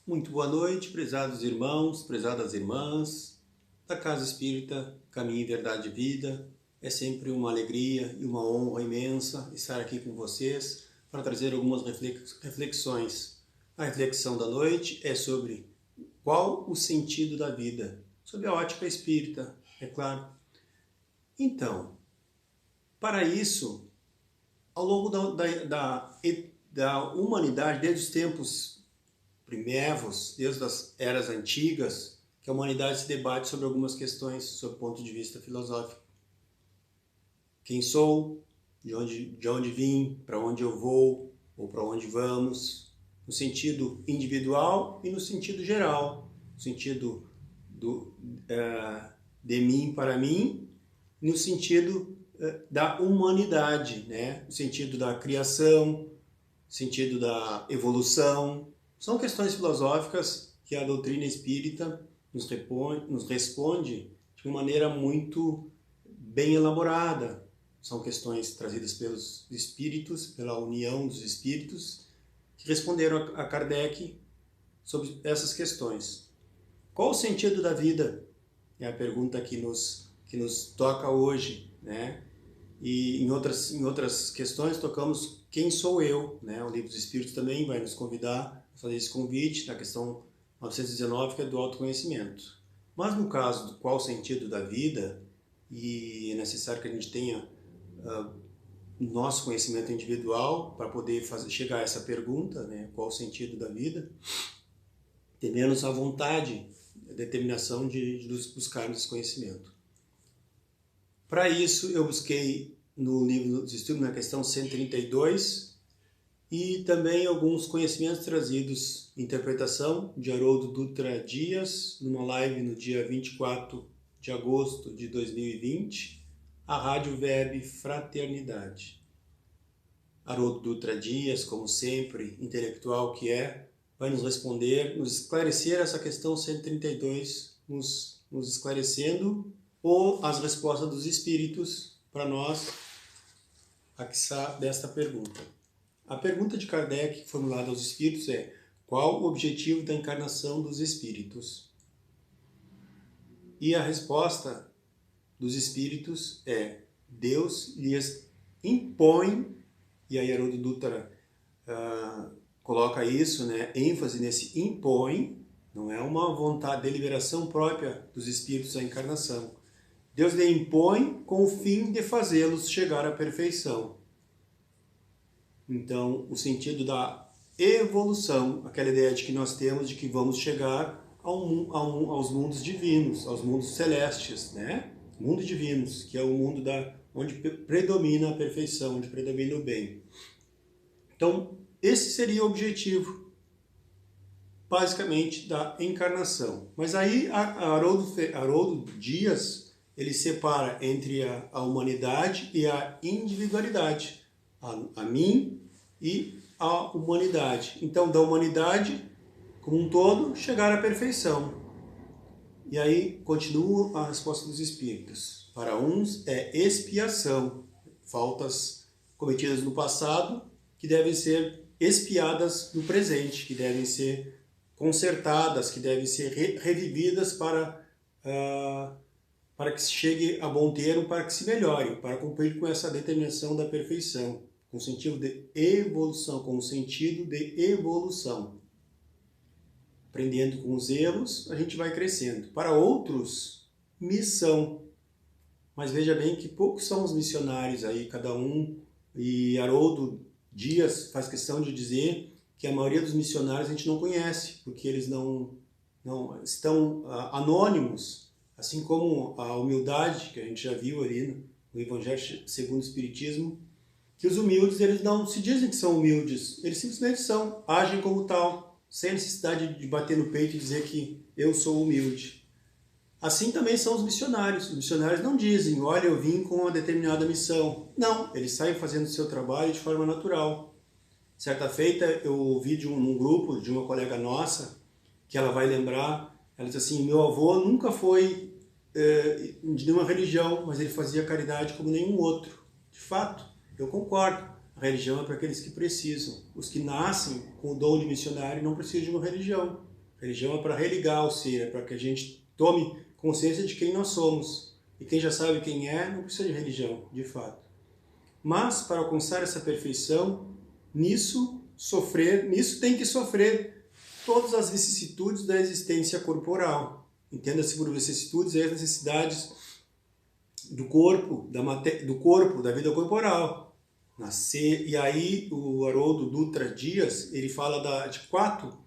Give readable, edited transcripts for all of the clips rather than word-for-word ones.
Muito boa noite, prezados irmãos, prezadas irmãs da Casa Espírita Caminho e Verdade e Vida. É sempre uma alegria e uma honra imensa estar aqui com vocês para trazer algumas reflexões. A reflexão da noite é sobre qual o sentido da vida, sob a ótica espírita, é claro. Então, para isso, ao longo da humanidade, desde os tempos primevos, desde as eras antigas, que a humanidade se debate sobre algumas questões sob o ponto de vista filosófico. Quem sou? De onde vim? Para onde eu vou? Ou para onde vamos? No sentido individual e no sentido geral. No sentido de mim para mim, no sentido da humanidade, né? No sentido da criação, no sentido da evolução. São questões filosóficas que a doutrina espírita nos responde de uma maneira muito bem elaborada. São questões trazidas pelos espíritos, pela união dos espíritos, que responderam a Kardec sobre essas questões. Qual o sentido da vida? É a pergunta que nos toca hoje, né? E em outras questões tocamos quem sou eu, né? O Livro dos Espíritos também vai nos convidar a fazer esse convite na questão 919, que é do autoconhecimento. Mas no caso do qual o sentido da vida, e é necessário que a gente tenha nosso conhecimento individual para poder chegar a essa pergunta, né? Qual o sentido da vida, ter menos a vontade, a determinação de buscarmos esse conhecimento. Para isso, eu busquei no Livro dos Espíritos, na questão 132, e também alguns conhecimentos trazidos, interpretação de Haroldo Dutra Dias, numa live no dia 24 de agosto de 2020, a Rádio Web Fraternidade. Haroldo Dutra Dias, como sempre, intelectual que é, vai nos responder, nos esclarecer essa questão 132, nos esclarecendo ou as respostas dos espíritos para nós, desta pergunta. A pergunta de Kardec formulada aos espíritos é: qual o objetivo da encarnação dos espíritos? E a resposta dos espíritos é: Deus lhes impõe, e aí Haroldo Dutra coloca isso, né, ênfase nesse impõe, não é uma vontade, deliberação própria dos espíritos a encarnação. Deus lhe impõe com o fim de fazê-los chegar à perfeição. Então, o sentido da evolução, aquela ideia de que nós temos de que vamos chegar aos mundos divinos, aos mundos celestes, né? Mundos divinos, que é o mundo onde predomina a perfeição, onde predomina o bem. Então, esse seria o objetivo, basicamente, da encarnação. Mas aí, Haroldo Dias, ele separa entre a humanidade e a individualidade, a mim e a humanidade. Então, da humanidade, como um todo, chegar à perfeição. E aí, continua a resposta dos espíritos. Para uns é expiação, faltas cometidas no passado, que devem ser expiadas no presente, que devem ser consertadas, que devem ser revividas para que se chegue a bom termo, para que se melhore, para cumprir com essa determinação da perfeição, com sentido de evolução, com o sentido de evolução. Aprendendo com os erros, a gente vai crescendo. Para outros, missão. Mas veja bem que poucos são os missionários aí, cada um, e Haroldo Dias faz questão de dizer que a maioria dos missionários a gente não conhece, porque eles não estão anônimos, assim como a humildade, que a gente já viu ali no Evangelho segundo o Espiritismo, que os humildes, eles não se dizem que são humildes, eles simplesmente são, agem como tal, sem necessidade de bater no peito e dizer que eu sou humilde. Assim também são os missionários não dizem, olha, eu vim com uma determinada missão. Não, eles saem fazendo o seu trabalho de forma natural. Certa feita, eu ouvi num grupo de uma colega nossa, que ela vai lembrar, ela diz assim: meu avô nunca foi de nenhuma religião, mas ele fazia caridade como nenhum outro. De fato, eu concordo. A religião é para aqueles que precisam. Os que nascem com o dom de missionário não precisam de uma religião. Religião é para religar o ser, é para que a gente tome consciência de quem nós somos. E quem já sabe quem é, não precisa de religião, de fato. Mas, para alcançar essa perfeição, nisso tem que sofrer todas as vicissitudes da existência corporal. Entenda-se por vicissitudes as necessidades do corpo, da vida corporal. Nascer, e aí o Haroldo Dutra Dias, ele fala de 4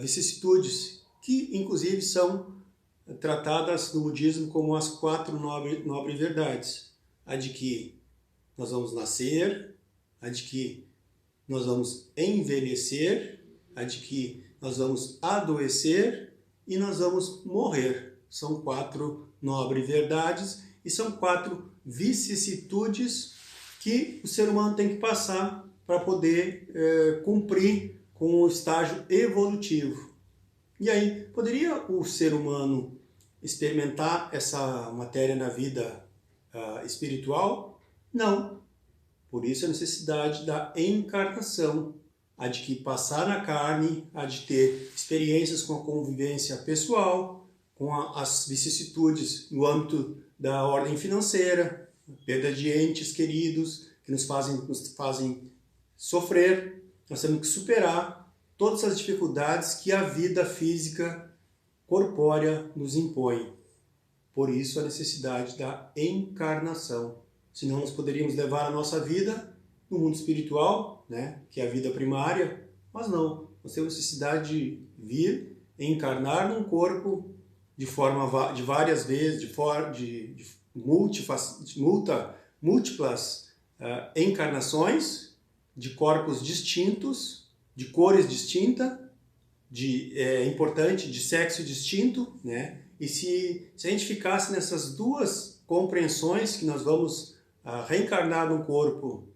vicissitudes, que inclusive são tratadas no budismo como as 4 nobres verdades. A de que nós vamos nascer, a de que nós vamos envelhecer, a de que nós vamos adoecer e nós vamos morrer. São 4 nobres verdades e são 4 vicissitudes que o ser humano tem que passar para poder cumprir com o estágio evolutivo. E aí, poderia o ser humano experimentar essa matéria na vida espiritual? Não. Por isso a necessidade da encarnação, a de que passar na carne, a de ter experiências com a convivência pessoal, com as vicissitudes no âmbito da ordem financeira, perda de entes queridos que nos fazem sofrer. Nós temos que superar todas as dificuldades que a vida física corpórea nos impõe. Por isso a necessidade da encarnação. Senão nós poderíamos levar a nossa vida no mundo espiritual, né, que é a vida primária, mas não. Nós temos necessidade de vir, encarnar num corpo de várias vezes, de múltiplas encarnações, de corpos distintos, de cores distintas, importante, de sexo distinto, né? E se a gente ficasse nessas 2 compreensões, que nós vamos reencarnar num corpo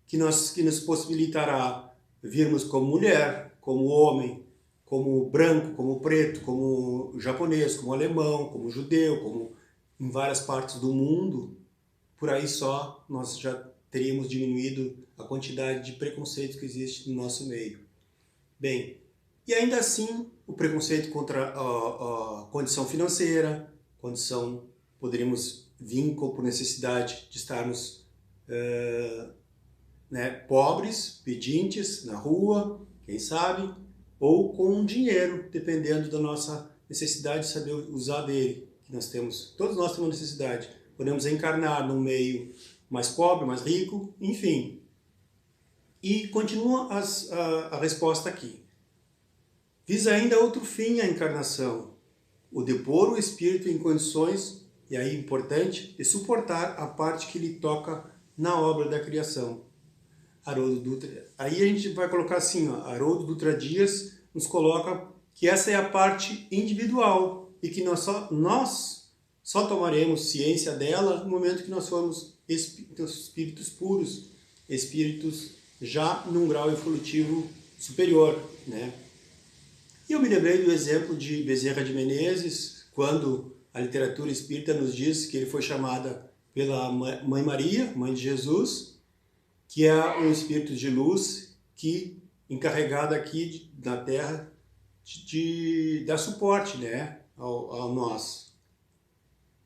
que nos possibilitará virmos como mulher, como homem, como branco, como preto, como japonês, como alemão, como judeu, como em várias partes do mundo, por aí só nós já teríamos diminuído a quantidade de preconceitos que existe no nosso meio. Bem, e ainda assim o preconceito contra a condição financeira, poderíamos vir por necessidade de estarmos pobres, pedintes na rua, quem sabe, ou com dinheiro, dependendo da nossa necessidade de saber usar dele, que todos nós temos necessidade. Podemos encarnar num meio mais pobre, mais rico, enfim. E continua a resposta aqui. Visa ainda outro fim a encarnação, o de pôr o espírito em condições, e aí importante, de suportar a parte que lhe toca na obra da criação. Haroldo Dutra. Aí a gente vai colocar assim, Haroldo Dutra Dias nos coloca que essa é a parte individual e que nós só tomaremos ciência dela no momento que nós formos espíritos puros, espíritos já num grau evolutivo superior, né? E eu me lembrei do exemplo de Bezerra de Menezes, quando a literatura espírita nos diz que ele foi chamada pela Mãe Maria, Mãe de Jesus, que é um espírito de luz que encarregado aqui na Terra de dar suporte, né, ao nós.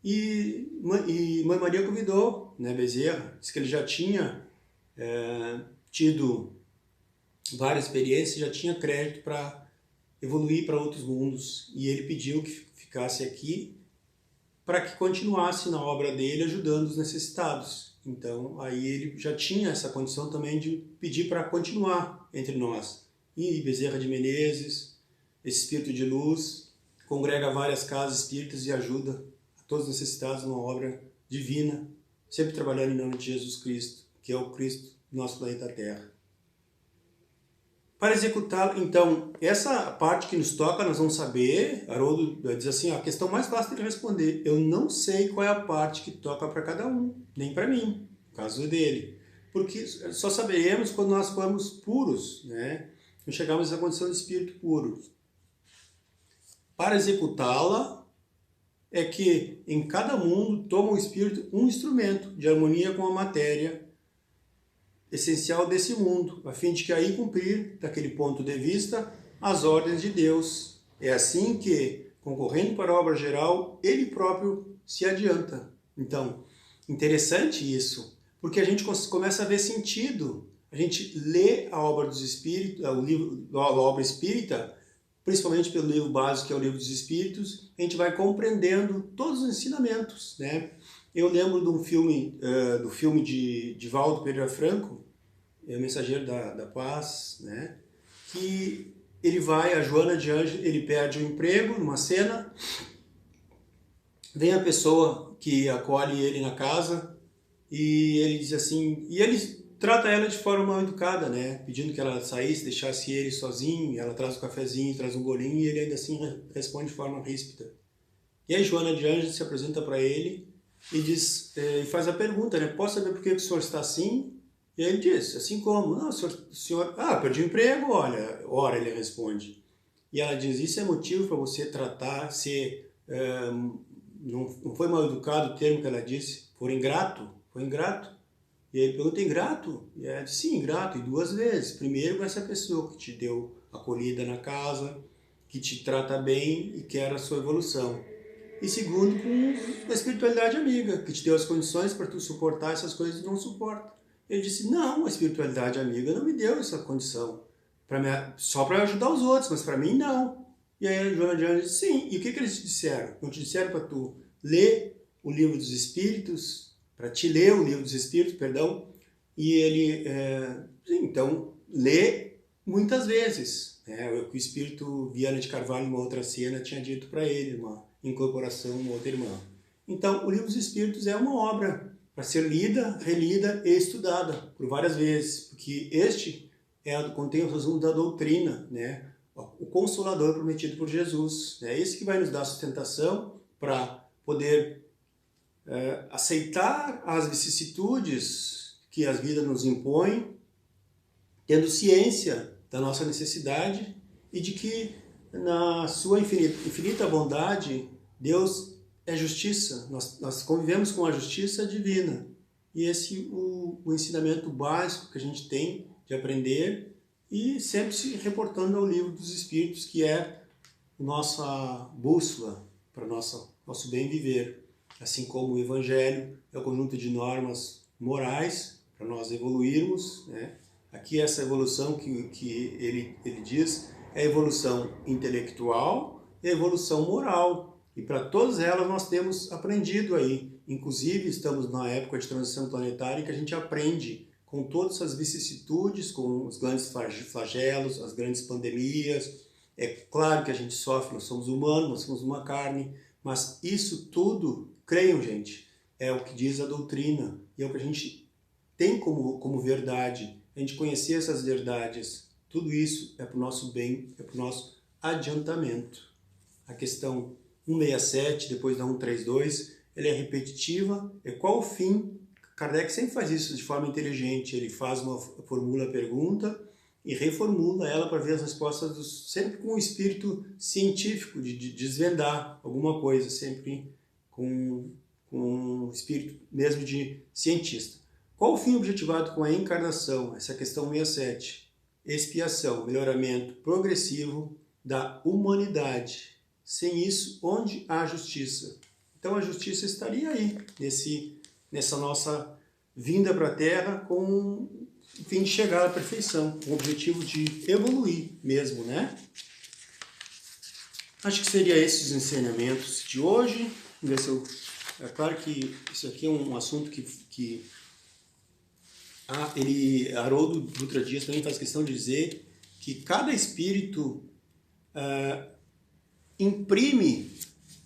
E Mãe Maria convidou, né, Bezerra, disse que ele já tinha tido várias experiências, já tinha crédito para evoluir para outros mundos, e ele pediu que ficasse aqui para que continuasse na obra dele ajudando os necessitados. Então aí ele já tinha essa condição também de pedir para continuar entre nós. E Bezerra de Menezes, esse espírito de luz, congrega várias casas espíritas e ajuda a todos os necessitados numa obra divina, sempre trabalhando em nome de Jesus Cristo, que é o Cristo do nosso planeta Terra. Para executá-lo, então, essa parte que nos toca, nós vamos saber, Haroldo diz assim, a questão mais fácil de responder, eu não sei qual é a parte que toca para cada um, nem para mim, no caso dele, porque só saberemos quando nós formos puros, né? Quando chegarmos à condição de espírito puro. Para executá-la, é que em cada mundo toma o espírito um instrumento de harmonia com a matéria essencial desse mundo, a fim de que aí cumprir, daquele ponto de vista, as ordens de Deus. É assim que, concorrendo para a obra geral, ele próprio se adianta. Então, interessante isso, porque a gente começa a ver sentido. A gente lê a obra dos Espíritos, o livro, a obra espírita, principalmente pelo livro básico, que é o Livro dos Espíritos, a gente vai compreendendo todos os ensinamentos, né? Eu lembro de um filme, do filme de Divaldo Pereira Franco, o Mensageiro da Paz, né? Que ele vai, a Joana de Ângeles, ele perde o emprego numa cena, vem a pessoa que acolhe ele na casa e ele diz assim, e ele trata ela de forma mal educada, né? Pedindo que ela saísse, deixasse ele sozinho, ela traz o cafezinho, traz um bolinho e ele ainda assim responde de forma ríspida. E aí Joana de Ângeles se apresenta para ele e diz, e faz a pergunta, né? Posso saber por que o senhor está assim? E aí ele diz, assim como? Não, o senhor perdi o emprego, olha, ora, ele responde. E ela diz, isso é motivo para você tratar, não foi mal educado o termo que ela disse, for ingrato, foi ingrato. E aí ele pergunta, ingrato? E ela diz, sim, ingrato, e 2 vezes. Primeiro com essa pessoa que te deu acolhida na casa, que te trata bem e quer a sua evolução. E segundo, com a espiritualidade amiga, que te deu as condições para tu suportar essas coisas que não suporta. Ele disse, não, a espiritualidade amiga não me deu essa condição. Só para ajudar os outros, mas para mim não. E aí a Joana de Ângeles disse, sim. E o que eles te disseram? Não te disseram para tu ler o Livro dos Espíritos, para te ler o Livro dos Espíritos, perdão, e ele, então, lê muitas vezes. O Espírito Viana de Carvalho, numa outra cena, tinha dito para ele, uma incorporação, uma outra irmã. Então, o Livro dos Espíritos é uma obra para ser lida, relida e estudada por várias vezes, porque este contém o resumo da doutrina, né? O Consolador prometido por Jesus. É esse que vai nos dar sustentação para poder aceitar as vicissitudes que a vida nos impõe, tendo ciência da nossa necessidade e de que na sua infinita bondade, Deus é justiça. Nós convivemos com a justiça divina. E esse é o ensinamento básico que a gente tem de aprender e sempre se reportando ao Livro dos Espíritos, que é nossa bússola para nosso bem viver. Assim como o Evangelho é o conjunto de normas morais para nós evoluirmos, né? Aqui essa evolução que ele diz é a evolução intelectual e a evolução moral. E para todas elas nós temos aprendido aí. Inclusive estamos na época de transição planetária em que a gente aprende com todas as vicissitudes, com os grandes flagelos, as grandes pandemias. É claro que a gente sofre, nós somos humanos, nós somos uma carne, mas isso tudo, creiam gente, é o que diz a doutrina e é o que a gente tem como verdade. A gente conhecer essas verdades, tudo isso é para o nosso bem, é para o nosso adiantamento. A questão 167, depois da 132, ela é repetitiva. É qual o fim? Kardec sempre faz isso de forma inteligente. Ele formula a pergunta e reformula ela para ver as respostas, sempre com o espírito científico, de desvendar alguma coisa, sempre com um espírito mesmo de cientista. Qual o fim objetivado com a encarnação? Essa é a questão 67. Expiação, melhoramento progressivo da humanidade. Sem isso, onde há justiça? Então a justiça estaria aí, nessa nossa vinda para a Terra, com o fim de chegar à perfeição, com o objetivo de evoluir mesmo, né? Acho que seria esses os ensinamentos de hoje. Vamos ver se eu... É claro que isso aqui é um assunto que Haroldo Dutra Dias também faz questão de dizer que cada espírito imprime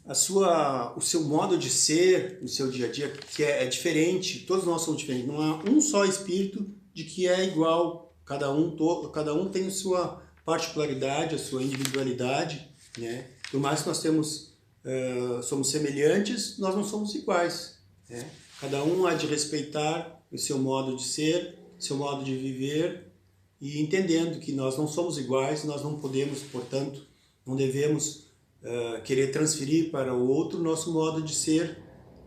o seu modo de ser no seu dia a dia, que é diferente. Todos nós somos diferentes. Não há um só espírito de que é igual. Cada um tem a sua particularidade, a sua individualidade, né? Por mais que nós somos semelhantes, nós não somos iguais, né? Cada um há de respeitar o seu modo de ser, seu modo de viver, e entendendo que nós não somos iguais, nós não podemos, portanto, não devemos querer transferir para o outro nosso modo de ser,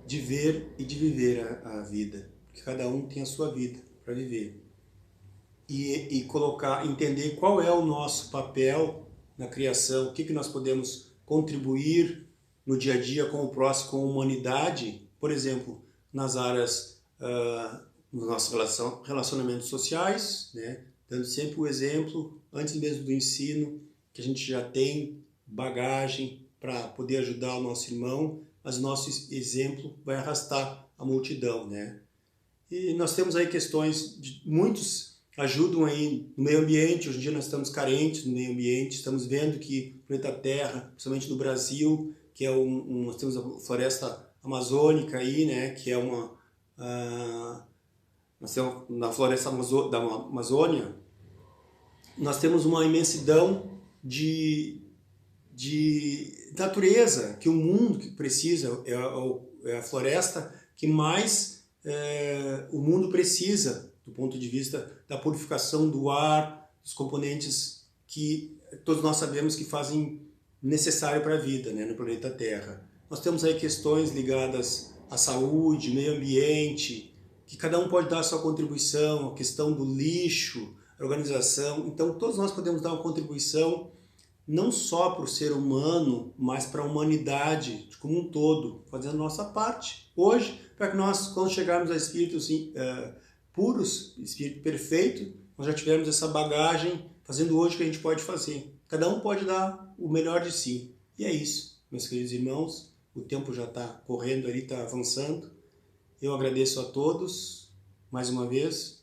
de ver e de viver a vida. Porque cada um tem a sua vida para viver. E entender qual é o nosso papel na criação, o que nós podemos contribuir no dia a dia com o próximo, com a humanidade, por exemplo, nas áreas dos nossos relacionamentos sociais, né? Dando sempre o exemplo, antes mesmo do ensino, que a gente já tem bagagem para poder ajudar o nosso irmão, mas o nosso exemplo vai arrastar a multidão, né? E nós temos aí questões, muitos ajudam aí no meio ambiente. Hoje em dia nós estamos carentes no meio ambiente, estamos vendo que o planeta Terra, principalmente no Brasil, que é nós temos a floresta amazônica aí, né, que é nós temos na floresta da Amazônia, nós temos uma imensidão de natureza que o mundo que precisa, é a floresta que mais o mundo precisa do ponto de vista da purificação do ar, dos componentes que todos nós sabemos que fazem necessário para a vida, né, no planeta Terra. Nós temos aí questões ligadas à saúde, meio ambiente, que cada um pode dar a sua contribuição, a questão do lixo, a organização. Então todos nós podemos dar uma contribuição não só para o ser humano, mas para a humanidade como um todo, fazendo a nossa parte hoje, para que nós, quando chegarmos a espíritos puros, espírito perfeito, nós já tivermos essa bagagem, fazendo hoje o que a gente pode fazer. Cada um pode dar o melhor de si. E é isso, meus queridos irmãos, o tempo já está correndo ali, está avançando. Eu agradeço a todos, mais uma vez,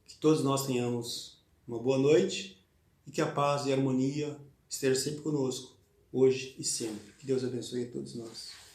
que todos nós tenhamos uma boa noite e que a paz e a harmonia esteja sempre conosco, hoje e sempre. Que Deus abençoe a todos nós.